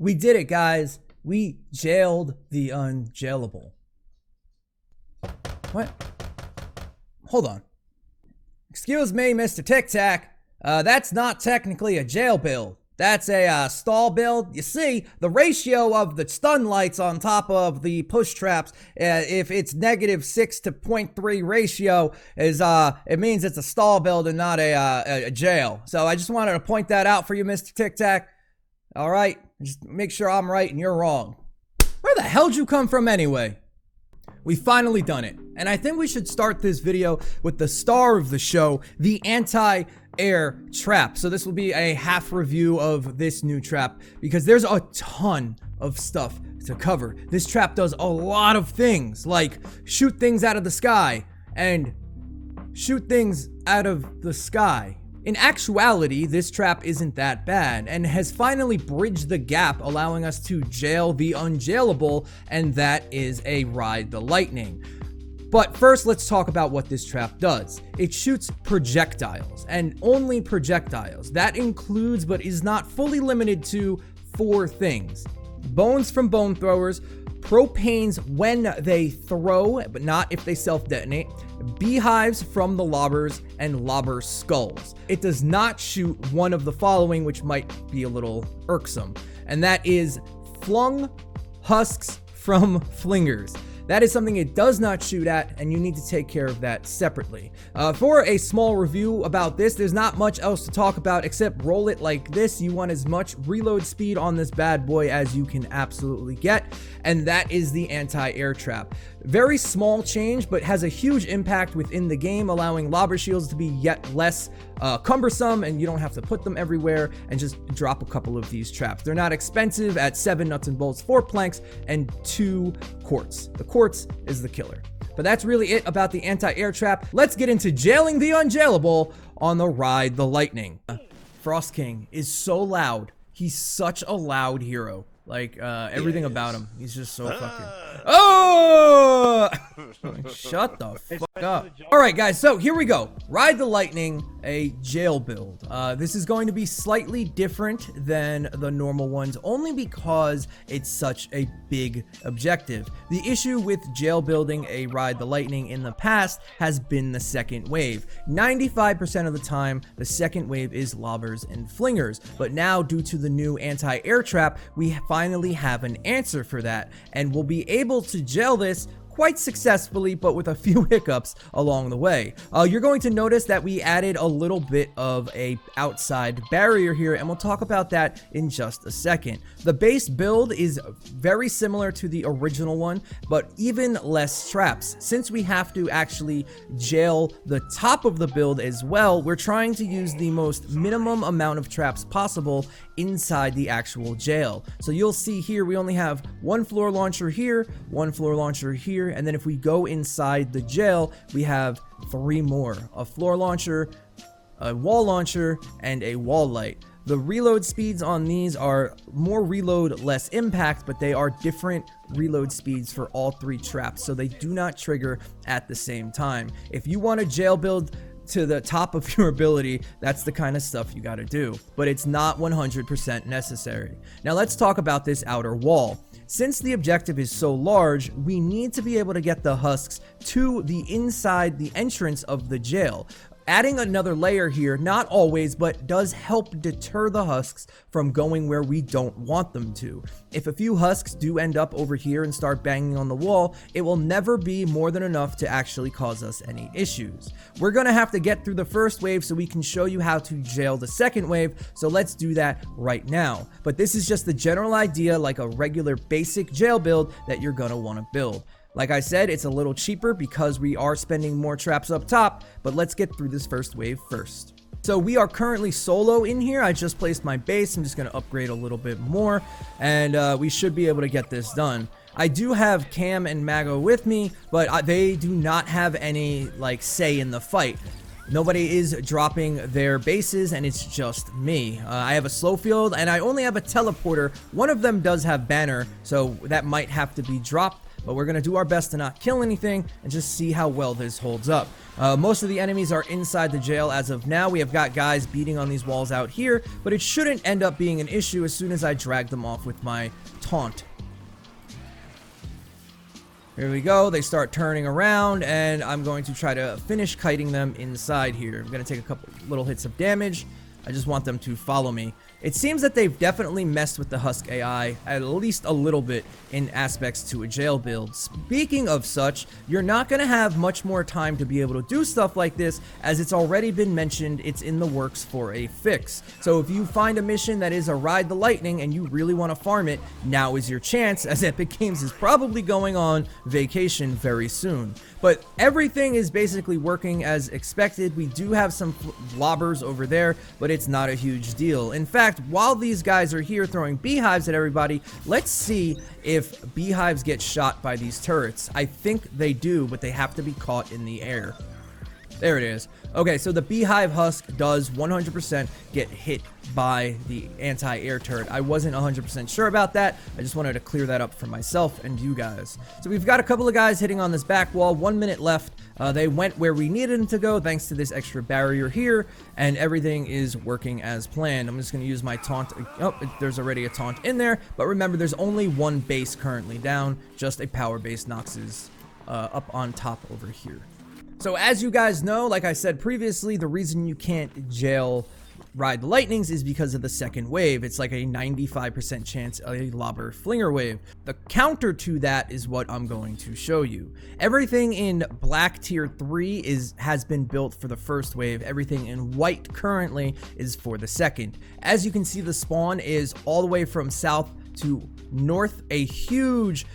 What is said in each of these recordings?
We did it, guys. We jailed the Un-Jailable. What? Hold on. Excuse me, Mr. Tiktak. That's not technically a jail build. That's a stall build. You see, the ratio of the stun lights on top of the push traps, if it's -6 to 0.3 ratio, is it means it's a stall build and not a jail. So I just wanted to point that out for you, Mr. Tiktak. All right, just make sure I'm right and you're wrong. Where the hell did you come from anyway? We finally done it, and I think we should start this video with the star of the show, the anti-air trap. So this will be a half review of this new trap because there's a ton of stuff to cover. This trap does a lot of things, like shoot things out of the sky and shoot things out of the sky. In actuality, this trap isn't that bad and has finally bridged the gap, allowing us to jail the Un-Jailable, and that is a Ride the Lightning. But first, let's talk about what this trap does. It shoots projectiles, and only projectiles. That includes, but is not fully limited to, 4 things. Bones from bone throwers, propanes when they throw, but not if they self-detonate, beehives from the lobbers, and lobber skulls. It does not shoot one of the following, which might be a little irksome, and that is flung husks from flingers. That is something it does not shoot at, and you need to take care of that separately. For a small review about this, there's not much else to talk about except roll it like this. You want as much reload speed on this bad boy as you can absolutely get, and that is the anti-air trap. Very small change, but has a huge impact within the game, allowing lobber shields to be yet less cumbersome, and you don't have to put them everywhere, and just drop a couple of these traps. They're not expensive at 7 nuts and bolts, 4 planks, and 2 quartz. The quartz is the killer. But that's really it about the anti-air trap. Let's get into jailing the Un-Jailable on the Ride the Lightning. Frost King is so loud. He's such a loud hero. Like, everything about him. He's just so fucking... Oh! Shut the fuck up. Alright, guys, so here we go. Ride the Lightning, a jail build. This is going to be slightly different than the normal ones, only because it's such a big objective. The issue with jail building a Ride the Lightning in the past has been the second wave. 95% of the time, the second wave is lobbers and flingers, but now due to the new anti-air trap, we finally have an answer for that, and we'll be able to jail this quite successfully, but with a few hiccups along the way. You're going to notice that we added a little bit of a outside barrier here, and we'll talk about that in just a second. The base build is very similar to the original one, but even less traps. Since we have to actually jail the top of the build as well, we're trying to use the most minimum amount of traps possible inside the actual jail. So you'll see here we only have 1 floor launcher here, 1 floor launcher here, and then if we go inside the jail, we have 3 more. A floor launcher, a wall launcher, and a wall light. The reload speeds on these are more reload, less impact, but they are different reload speeds for all 3 traps, so they do not trigger at the same time. If you want to jail build to the top of your ability, that's the kind of stuff you got to do, but it's not 100% necessary. Now let's talk about this outer wall. Since the objective is so large, we need to be able to get the husks to the inside the entrance of the jail. Adding another layer here, not always, but does help deter the husks from going where we don't want them to. If a few husks do end up over here and start banging on the wall, it will never be more than enough to actually cause us any issues. We're gonna have to get through the first wave so we can show you how to jail the second wave, so let's do that right now. But this is just the general idea, like a regular basic jail build that you're gonna wanna build. Like I said, it's a little cheaper because we are spending more traps up top, but let's get through this first wave first. So we are currently solo in here. I just placed my base. I'm just going to upgrade a little bit more, and we should be able to get this done. I do have Cam and Mago with me, but they do not have any, like, say in the fight. Nobody is dropping their bases, and it's just me. I have a slow field, and I only have a teleporter. One of them does have banner, so that might have to be dropped. but we're gonna do our best to not kill anything and just see how well this holds up. Most of the enemies are inside the jail as of now. We have got guys beating on these walls out here, but it shouldn't end up being an issue as soon as I drag them off with my taunt. Here we go. They start turning around, and I'm going to try to finish kiting them inside here. I'm going to take a couple little hits of damage. I just want them to follow me. It seems that they've definitely messed with the Husk AI at least a little bit in aspects to a jail build. Speaking of such, you're not going to have much more time to be able to do stuff like this, as it's already been mentioned it's in the works for a fix. So if you find a mission that is a Ride the Lightning and you really want to farm it, now is your chance, as Epic Games is probably going on vacation very soon. But everything is basically working as expected. We do have some lobbers over there, but it's not a huge deal. In fact, while these guys are here throwing beehives at everybody, let's see if beehives get shot by these turrets. I think they do, but they have to be caught in the air. There it is. Okay, so the beehive husk does 100% get hit by the anti-air turret. I wasn't 100% sure about that. I just wanted to clear that up for myself and you guys. So we've got a couple of guys hitting on this back wall. 1 minute left. They went where we needed them to go thanks to this extra barrier here, and everything is working as planned. I'm just going to use my taunt. Oh, there's already a taunt in there, but remember, there's only one base currently down. Just a power base knocks us up on top over here. So as you guys know, like I said previously, the reason you can't jail Ride the Lightnings is because of the second wave. It's like a 95% chance of a lobber flinger wave. The counter to that is what I'm going to show you. Everything in black tier 3 has been built for the first wave. Everything in white currently is for the second. As you can see, the spawn is all the way from south to north, a huge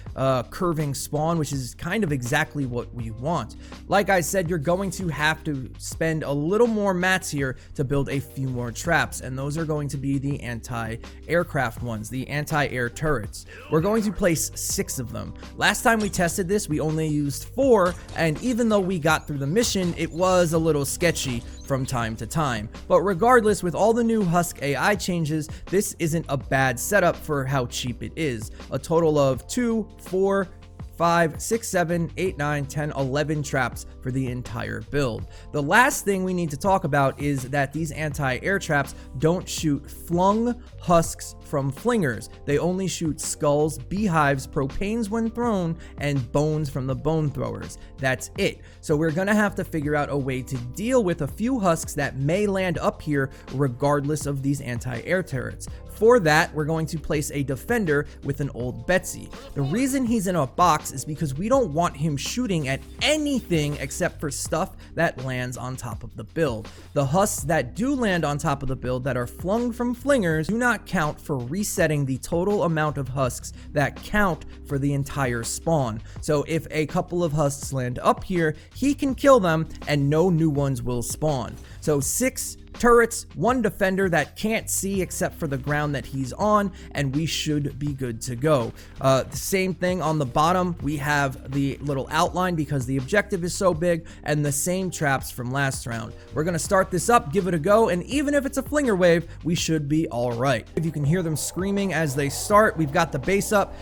curving spawn, which is kind of exactly what we want. Like I said, you're going to have to spend a little more mats here to build a few more traps, and those are going to be the anti-aircraft ones, the anti-air turrets. We're going to place 6 of them. Last time we tested this, we only used 4, and even though we got through the mission, it was a little sketchy from time to time. But regardless, with all the new Husk AI changes, this isn't a bad setup for how cheap it is. A total of 2, 4, 5, 6, 7, 8, 9, 10, 11 traps for the entire build. The last thing we need to talk about is that these anti-air traps don't shoot flung husks from flingers. They only shoot skulls, beehives, propanes when thrown, and bones from the bone throwers. That's it. So we're gonna have to figure out a way to deal with a few husks that may land up here regardless of these anti-air turrets. For that, we're going to place a defender with an old Betsy. The reason he's in a box is because we don't want him shooting at anything except for stuff that lands on top of the build. The husks that do land on top of the build that are flung from flingers do not count for resetting the total amount of husks that count for the entire spawn. So if a couple of husks land up here, he can kill them and no new ones will spawn. So 6 turrets, 1 defender that can't see except for the ground that he's on, and we should be good to go. The same thing on the bottom, we have the little outline because the objective is so big, and the same traps from last round. We're gonna start this up, give it a go, and even if it's a flinger wave, we should be all right. If you can hear them screaming as they start, we've got the base up.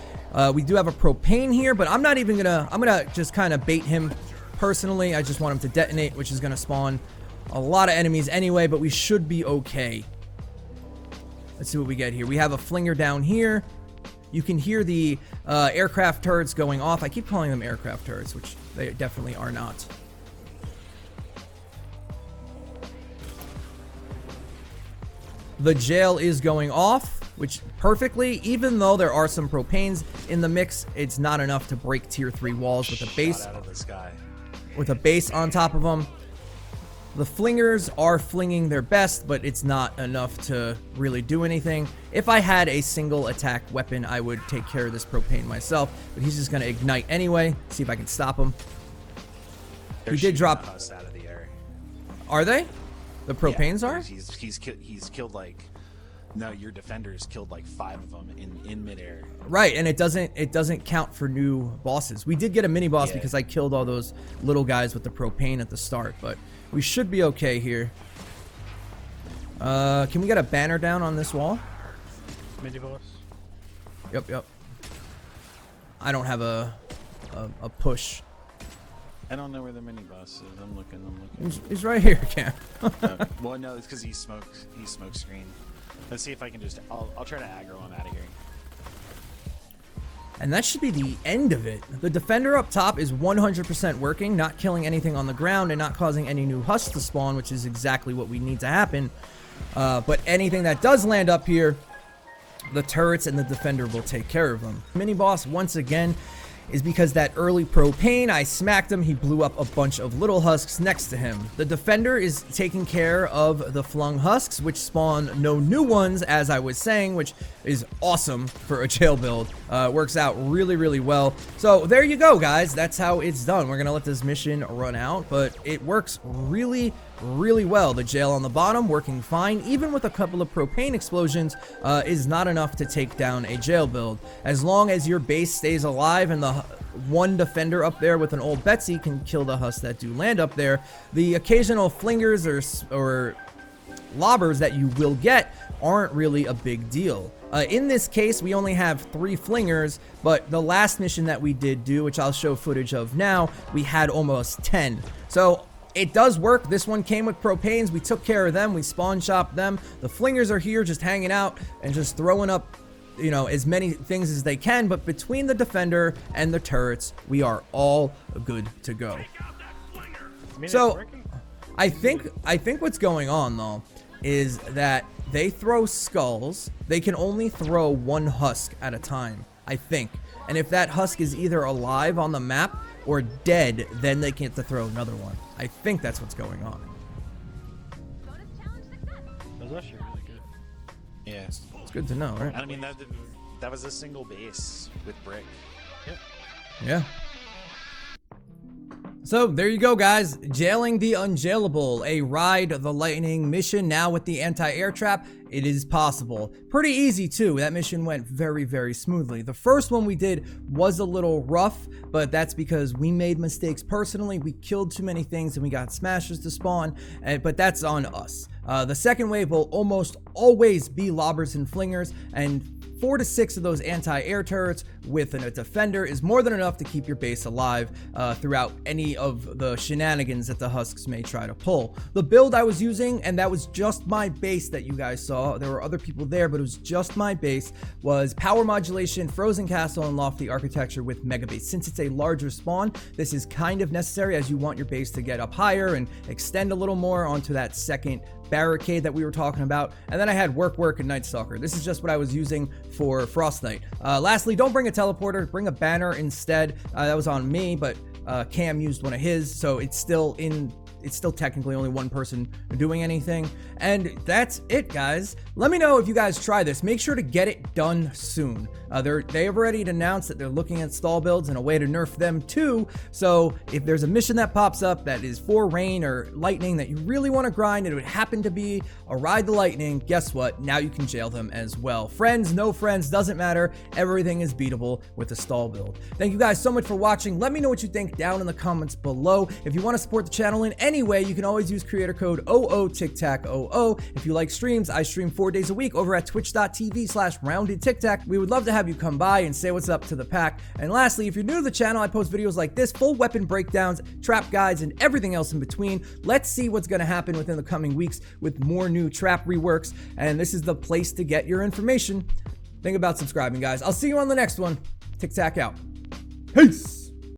We do have a propane here, but I'm gonna just kind of bait him personally. I just want him to detonate, which is gonna spawn a lot of enemies anyway, but we should be okay. Let's see what we get here. We have a flinger down here. You can hear the aircraft turrets going off. I keep calling them aircraft turrets, which they definitely are not. The jail is going off, which perfectly, even though there are some propanes in the mix, it's not enough to break tier 3 walls with a base. Out of the sky. With a base on top of them. The flingers are flinging their best, but it's not enough to really do anything. If I had a single attack weapon, I would take care of this propane myself, but he's just going to ignite anyway. See if I can stop him. He did drop us out of the air. Are they? The propanes are? He's killed like, no, your defenders killed like 5 of them in midair. Right, and it doesn't count for new bosses. We did get a mini boss because I killed all those little guys with the propane at the start, but we should be okay here. Can we get a banner down on this wall? Mini boss. Yep. I don't have a a push. I don't know where the mini boss is. I'm looking. He's right here, Cam. Well, no, it's because he's smoke screen. Let's see if I can just. I'll try to aggro him out of here. And that should be the end of it. The defender up top is 100% working, not killing anything on the ground and not causing any new husks to spawn, which is exactly what we need to happen. But anything that does land up here, the turrets and the defender will take care of them. Mini boss, once again, is because that early propane, I smacked him, he blew up a bunch of little husks next to him. The defender is taking care of the flung husks, which spawn no new ones, as I was saying, which is awesome for a jail build. Works out really, really well. So there you go, guys. That's how it's done. We're gonna let this mission run out, but it works really, really well. The jail on the bottom working fine, even with a couple of propane explosions, is not enough to take down a jail build. As long as your base stays alive and the one defender up there with an old Betsy can kill the husks that do land up there, the occasional flingers or lobbers that you will get aren't really a big deal. In this case, we only have 3 flingers, but the last mission that we did do, which I'll show footage of now, we had almost 10. So it does work. This one came with propanes. We took care of them. We spawn shopped them. The flingers are here just hanging out and just throwing up, you know, as many things as they can. But between the defender and the turrets, we are all good to go. So I think what's going on though is that they throw skulls. They can only throw 1 husk at a time, I think. And if that husk is either alive on the map or dead, then they get to throw another one. I think that's what's going on. That was actually really good. Yeah. It's good to know, right? I mean, that was a single base with brick. Yep. Yeah. So there you go, guys. Jailing the Un-Jailable, a Ride the Lightning mission now with the anti-air trap. It is possible. Pretty easy too. That mission went very, very smoothly. The first one we did was a little rough, but that's because we made mistakes personally. We killed too many things and we got smashers to spawn, but that's on us. The second wave will almost always be lobbers and flingers, and 4 to 6 of those anti-air turrets with a defender is more than enough to keep your base alive throughout any of the shenanigans that the husks may try to pull. The build I was using, and that was just my base that you guys saw, there were other people there, but it was just my base, was power modulation, frozen castle, and lofty architecture with mega base. Since it's a larger spawn, this is kind of necessary as you want your base to get up higher and extend a little more onto that second barricade that we were talking about. And then I had work, and Night Stalker. This is just what I was using for Frostnite. Lastly, don't bring a teleporter, bring a banner instead. That was on me, but Cam used one of his, so it's still technically only one person doing anything. And that's it, guys. Let me know if you guys try this. Make sure to get it done soon. They have already announced that they're looking at stall builds and a way to nerf them too. So if there's a mission that pops up that is for rain or lightning that you really want to grind and it would happen to be a Ride the Lightning, guess what? Now you can jail them as well. Friends, no friends, doesn't matter. Everything is beatable with a stall build. Thank you guys so much for watching. Let me know what you think down in the comments below. If you want to support the channel in any way, you can always use creator code OOTikTakOO. If you like streams, I stream 4 days a week over at twitch.tv/Roundedtiktak. We would love to have you come by and say what's up to the pack. And lastly, if you're new to the channel, I post videos like this, full weapon breakdowns, trap guides, and everything else in between. Let's see what's going to happen within the coming weeks with more new trap reworks, and this is the place to get your information. Think about subscribing, guys. I'll see you on the next one. Tic Tac out. Peace!